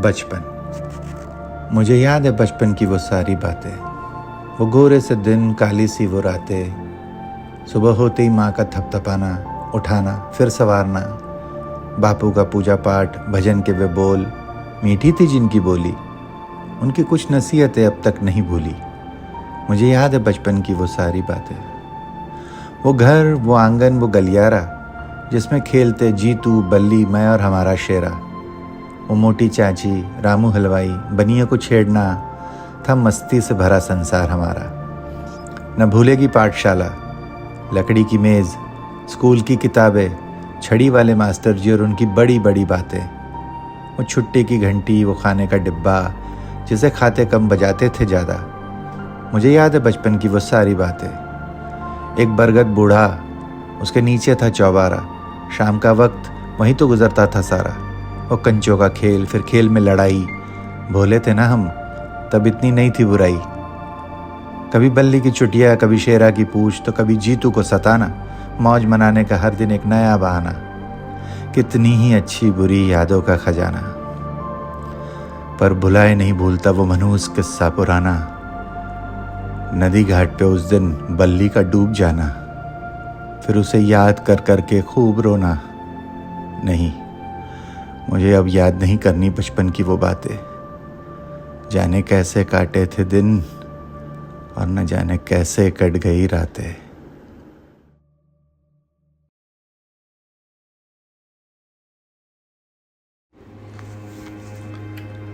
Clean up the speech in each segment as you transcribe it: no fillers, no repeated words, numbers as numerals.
बचपन। मुझे याद है बचपन की वो सारी बातें, वो गोरे से दिन, काली सी वो रातें। सुबह होते ही माँ का थपथपाना, उठाना फिर संवारना, बापू का पूजा पाठ, भजन के वे बोल। मीठी थी जिनकी बोली, उनकी कुछ नसीहतें अब तक नहीं भूली। मुझे याद है बचपन की वो सारी बातें, वो घर, वो आंगन, वो गलियारा जिसमें खेलते जीतू, बल्ली, मैं और हमारा शेरा। वो मोटी चाची, रामू हलवाई, बनिया को छेड़ना था मस्ती से भरा संसार हमारा। न भूलेगी पाठशाला, लकड़ी की मेज़, स्कूल की किताबें, छड़ी वाले मास्टर जी और उनकी बड़ी बड़ी बातें। वो छुट्टी की घंटी, वो खाने का डिब्बा जिसे खाते कम बजाते थे ज़्यादा। मुझे याद है बचपन की वो सारी बातें। एक बरगद बूढ़ा, उसके नीचे था चौबारा। शाम का वक्त वहीं तो गुजरता था सारा। वो कंचों का खेल, फिर खेल में लड़ाई। भोले थे ना हम, तब इतनी नहीं थी बुराई। कभी बल्ली की चुटिया, कभी शेरा की पूछ, तो कभी जीतू को सताना। मौज मनाने का हर दिन एक नया बहाना। कितनी ही अच्छी बुरी यादों का खजाना। पर भुलाए नहीं भूलता वो मनहूस किस्सा पुराना। नदी घाट पे उस दिन बल्ली का डूब जाना, फिर उसे याद कर कर के खूब रोना। नहीं, मुझे अब याद नहीं करनी बचपन की वो बातें। जाने कैसे काटे थे दिन और न जाने कैसे कट गई रातें।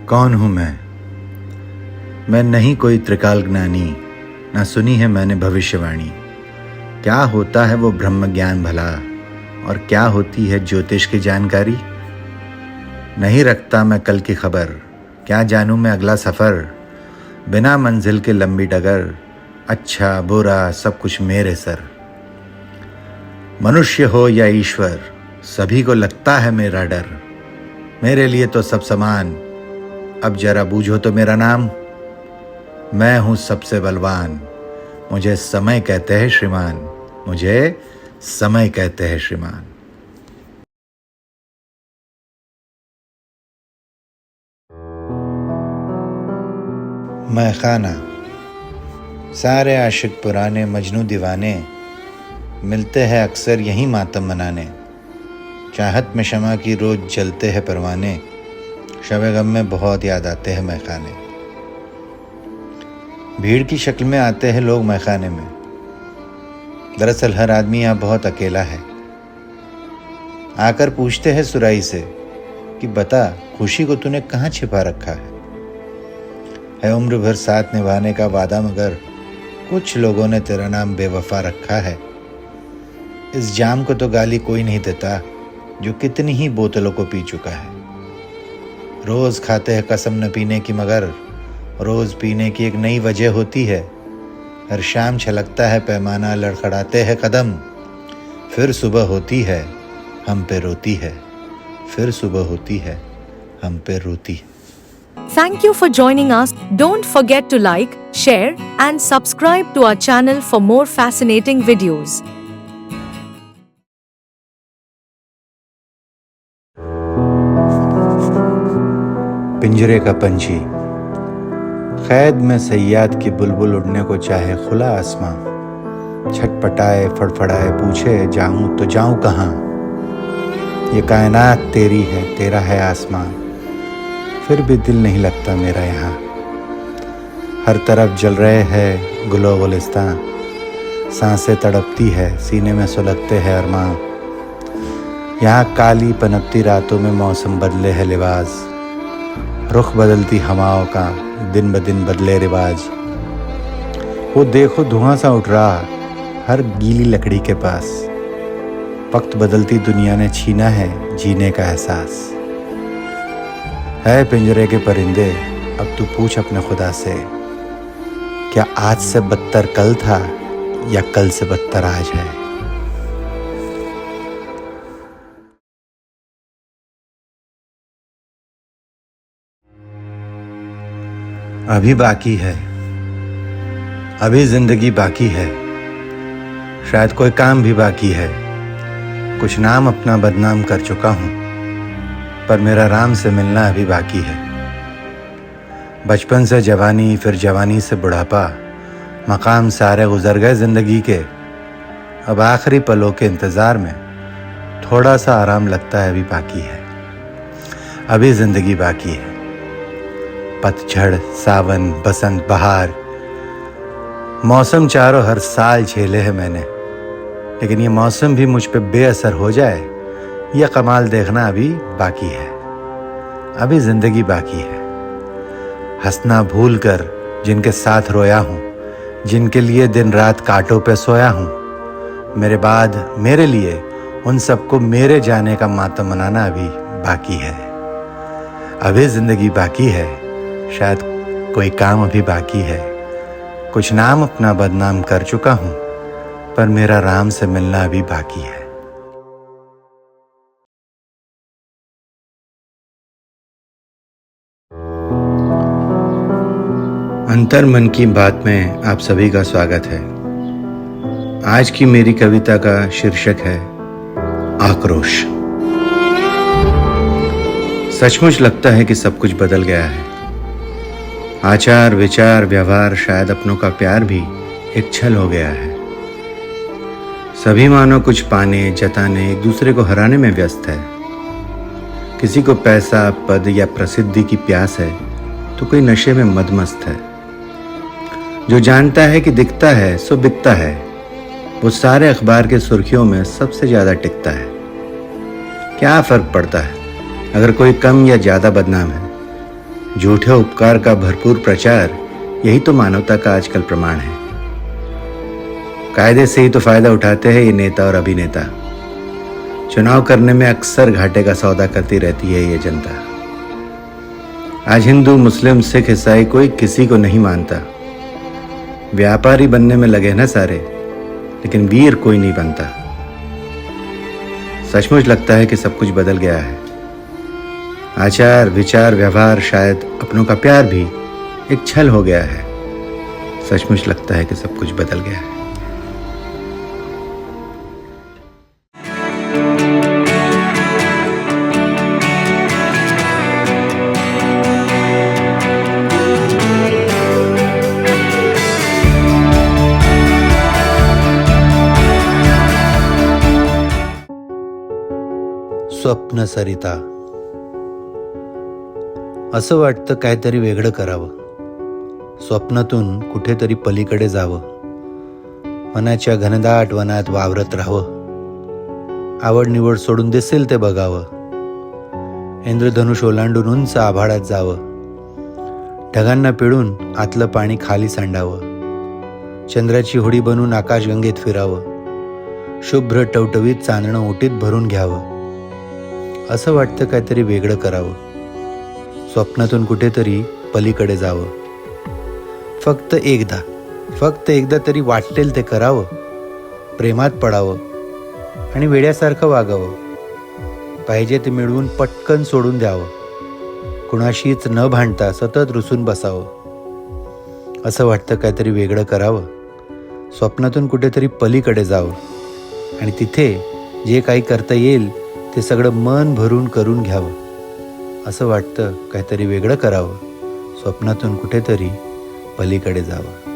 कौन हूं मैं नहीं कोई त्रिकाल ज्ञानी, ना सुनी है मैंने भविष्यवाणी। क्या होता है वो ब्रह्म ज्ञान भला, और क्या होती है ज्योतिष की जानकारी। नहीं रखता मैं कल की खबर, क्या जानूं मैं अगला सफ़र। बिना मंजिल के लंबी डगर, अच्छा बुरा सब कुछ मेरे सर। मनुष्य हो या ईश्वर, सभी को लगता है मेरा डर। मेरे लिए तो सब समान, अब जरा बूझो तो मेरा नाम। मैं हूँ सबसे बलवान, मुझे समय कहते हैं श्रीमान। मुझे समय कहते हैं श्रीमान। मैं खाना। सारे आशिक पुराने, मजनू दीवाने मिलते हैं अक्सर यहीं मातम मनाने। चाहत में शमा की रोज जलते हैं परवाने, शब गम में बहुत याद आते हैं मैखाने। भीड़ की शक्ल में आते हैं लोग मैखाने में, दरअसल हर आदमी यहाँ बहुत अकेला है। आकर पूछते हैं सुराई से कि बता खुशी को तूने कहाँ छिपा रखा है उम्र भर साथ निभाने का वादा, मगर कुछ लोगों ने तेरा नाम बेवफा रखा है। इस जाम को तो गाली कोई नहीं देता जो कितनी ही बोतलों को पी चुका है। रोज खाते हैं कसम न पीने की, मगर रोज पीने की एक नई वजह होती है। हर शाम छलकता है पैमाना, लड़खड़ाते हैं कदम, फिर सुबह होती है हम पे रोती है। फिर सुबह होती है हम पे रोती है। Thank you for joining us. Don't forget to like, share, and subscribe to our channel for more fascinating videos. पिंजरे का पंछी, कैद में सयाद की बुलबुल उड़ने को चाहे खुला आसमां। छटपटाए, फड़फड़ाए, पूछे जाऊं तो जाऊं कहाँ। ये कायनात तेरी है, तेरा है आसमां, फिर भी दिल नहीं लगता मेरा यहाँ। हर तरफ जल रहे हैं गुलो गुलिस्तां, सांसें तड़पती है, सीने में सुलगते हैं अरमां। यहाँ काली पनपती रातों में मौसम बदले है लिबास, रुख बदलती हवाओं का दिन ब दिन बदले रिवाज। वो देखो धुआं सा उठ रहा हर गीली लकड़ी के पास। वक्त बदलती दुनिया ने छीना है जीने का एहसास। है पिंजरे के परिंदे, अब तू पूछ अपने खुदा से, क्या आज से बदतर कल था या कल से बदतर आज है। अभी बाकी है, अभी जिंदगी बाकी है, शायद कोई काम भी बाकी है। कुछ नाम अपना बदनाम कर चुका हूँ, पर मेरा राम से मिलना अभी बाकी है। बचपन से जवानी, फिर जवानी से बुढ़ापा, मकाम सारे गुजर गए ज़िंदगी के। अब आखिरी पलों के इंतज़ार में थोड़ा सा आराम लगता है, अभी बाकी है, अभी ज़िंदगी बाकी है। पतझड़, सावन, बसंत, बहार, मौसम चारों हर साल झेले हैं मैंने, लेकिन ये मौसम भी मुझ पे बेअसर हो जाए, यह कमाल देखना अभी बाकी है, अभी ज़िंदगी बाकी है। हंसना भूल कर जिनके साथ रोया हूँ, जिनके लिए दिन रात कांटों पे सोया हूँ, मेरे बाद मेरे लिए उन सबको मेरे जाने का मातम मनाना अभी बाकी है, अभी ज़िंदगी बाकी है। शायद कोई काम अभी बाकी है, कुछ नाम अपना बदनाम कर चुका हूँ, पर मेरा राम से मिलना अभी बाकी है। अंतर मन की बात में आप सभी का स्वागत है। आज की मेरी कविता का शीर्षक है आक्रोश। सचमुच लगता है कि सब कुछ बदल गया है। आचार, विचार, व्यवहार, शायद अपनों का प्यार भी एक छल हो गया है। सभी मानो कुछ पाने, जताने, एक दूसरे को हराने में व्यस्त है। किसी को पैसा, पद या प्रसिद्धि की प्यास है, तो कोई नशे में मदमस्त है। जो जानता है कि दिखता है सो बिकता है, वो सारे अखबार के सुर्खियों में सबसे ज़्यादा टिकता है। क्या फ़र्क पड़ता है अगर कोई कम या ज़्यादा बदनाम है। झूठे उपकार का भरपूर प्रचार, यही तो मानवता का आजकल प्रमाण है। कायदे से ही तो फायदा उठाते हैं ये नेता और अभिनेता। चुनाव करने में अक्सर घाटे का सौदा करती रहती है ये जनता। आज हिंदू, मुस्लिम, सिख, ईसाई कोई किसी को नहीं मानता। व्यापारी बनने में लगे ना सारे, लेकिन वीर कोई नहीं बनता। सचमुच लगता है कि सब कुछ बदल गया है। आचार, विचार, व्यवहार, शायद अपनों का प्यार भी एक छल हो गया है। सचमुच लगता है कि सब कुछ बदल गया है। स्वप्न सरिता. असं वाटतं काहीतरी वेगळं करावं, स्वप्नातून कुठेतरी पलीकडे जावं, मनाच्या घनदाट वनात वावरत राहावं, आवड निवड सोडून दिसेल ते बघावं, इंद्रधनुष ओलांडून उंच आभाळात जावं, ढगांना पिळून आतलं पाणी खाली सांडावं, चंद्राची होडी बनून आकाशगंगेत फिरावं, शुभ्र टवटवीत चांदणं ओटीत भरून घ्यावं. असं वाटतं काहीतरी वेगळं करावं, स्वप्नातून कुठेतरी पलीकडे जावं. फक्त एकदा तरी वाटेल ते करावं, प्रेमात पडावं आणि वेड्यासारखं वागावं. पाहिजे ते मिळवून पटकन सोडून द्यावं, कुणाशीच न भांडता सतत रुसून बसावं. असं वाटतं काहीतरी वेगळं करावं, स्वप्नातून कुठेतरी पलीकडे जावं आणि तिथे जे काही करता येईल ते सगळं मन भरून करून घ्यावं. असं वाटतं काहीतरी वेगळं करावं, स्वप्नातून कुठेतरी पलीकडे जावं.